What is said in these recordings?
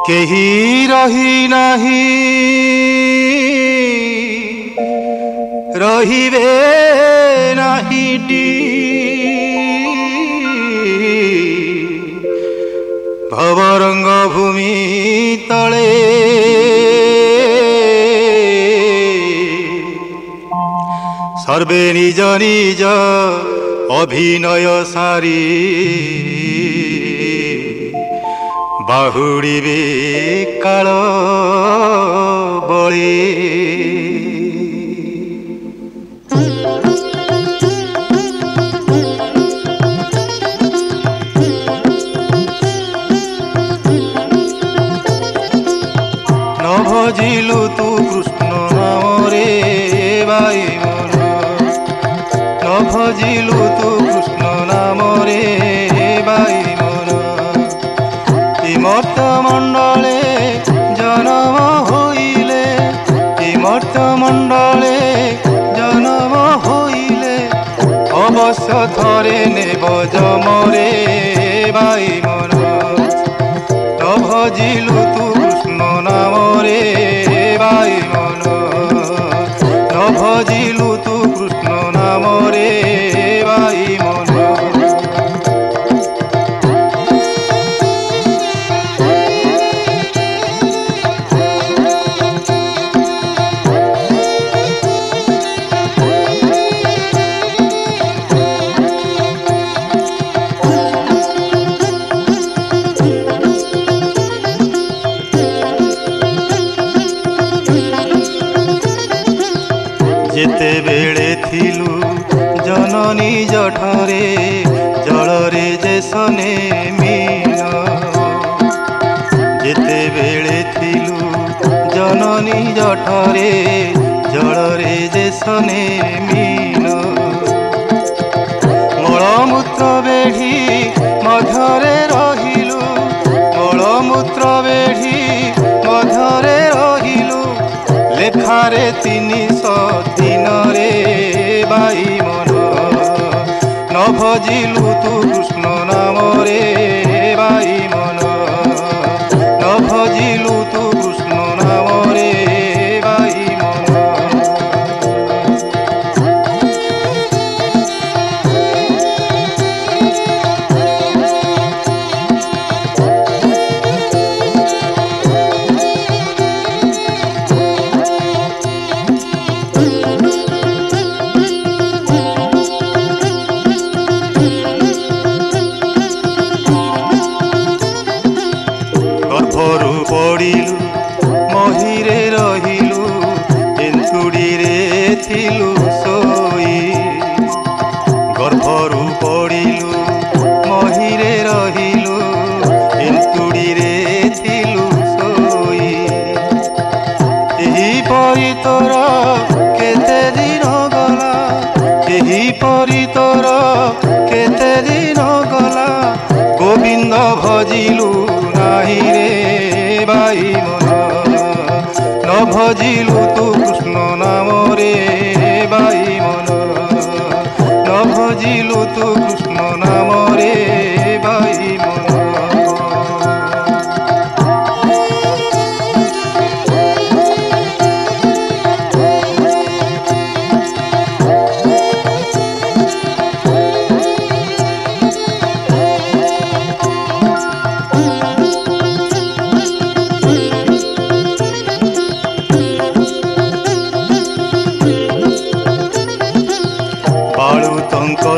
केही रही नाही रहिबे नाहीटी भवरंग भूमि तले सर्वे निज निज अभिनय सारी बाहुड़िबे काल बळे न भजिलु तू कृष्ण नाम रे बाई मन न भजिलु तू कृष्ण नाम रे बाई मन इमर्त मंडले जन्म होइले इमर्त मंडले जन्म होइले अवश्य थरे नेब जमरे बाई मन न भजिलु तू कृष्ण नाम रे बाई मन न भजिलु तू कृष्ण नाम रे बाई मन जेते बेले थिलु जननी जठरे जलरे जेसने मीन जेते बेले थिलु जननी जठरे जलरे जेसने मीन मलमूत्र बेढ़ी मध्यरे रहिलु मलमूत्र बेढ़ी मध्यरे रहिलु लेखारे 303 रे बाई मन न भजिलु तू कृष्ण नाम रे बाई मन न भजिलु तू कृष्ण नाम रे बाई मन गर्भरू पड़िलु महीरे रहिलु एंतुड़ी रे थिलु सोई गर्भरू पड़िलु महीरे रहिलु एंतुड़ी रे थिलु सोई एही परि तोर केते दिन गला एही परि तोर केते दिन गला गोविंद भजिलु नाही रे बाई मन न भजिलु तू कृष्ण नाम रे बाई मन न भजिलु तू कृष्ण नाम रे बाई मन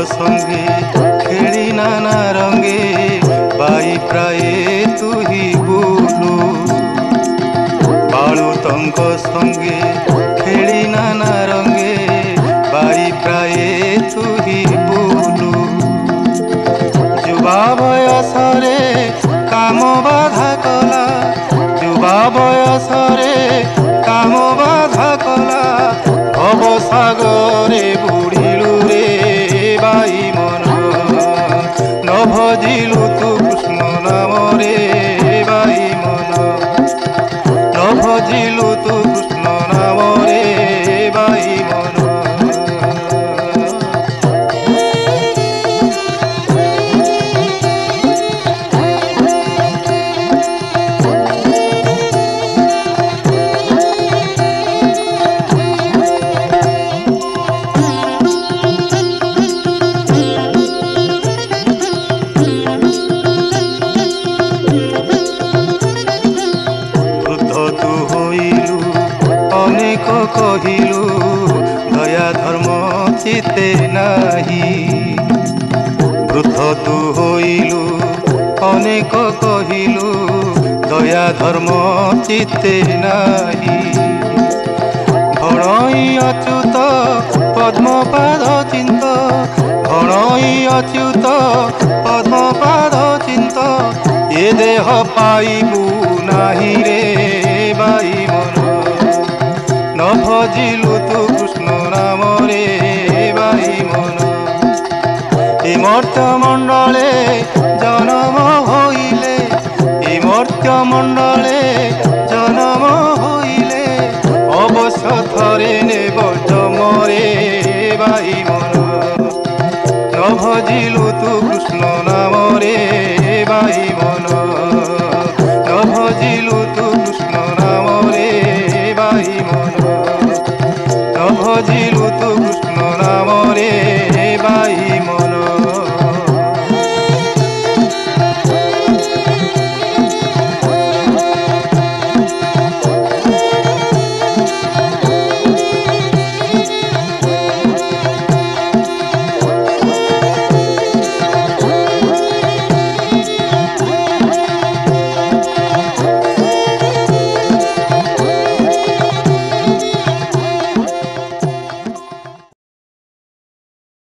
संगे खेली नाना रंगे बाई प्राय तू ही बोलू बालू तंक संगे खेली नाना रंगे बाई प्राय तू ही बोलू जुबा बयसरे काम बाधा कला जुबा बयसरे काम बाधा कला भव सागरे बुड़िलु रे बाई मन न भजिलु तू कृष्ण नाम रे बाई मन न भजिलु तू कृष्ण नाम रे बाई मन कहिलु दया धर्म चिते नाही वृथ तू होइलु अनेक कहिलु दया धर्म चिते नाही भणई अच्युत पद्मपाद चिंत भणई अच्युत पद्मपाद चिंत ये देह पाइबु नाही रे बाई मन न भजिलु तू कृष्ण नाम रे बाई मन ए मर्त मंडले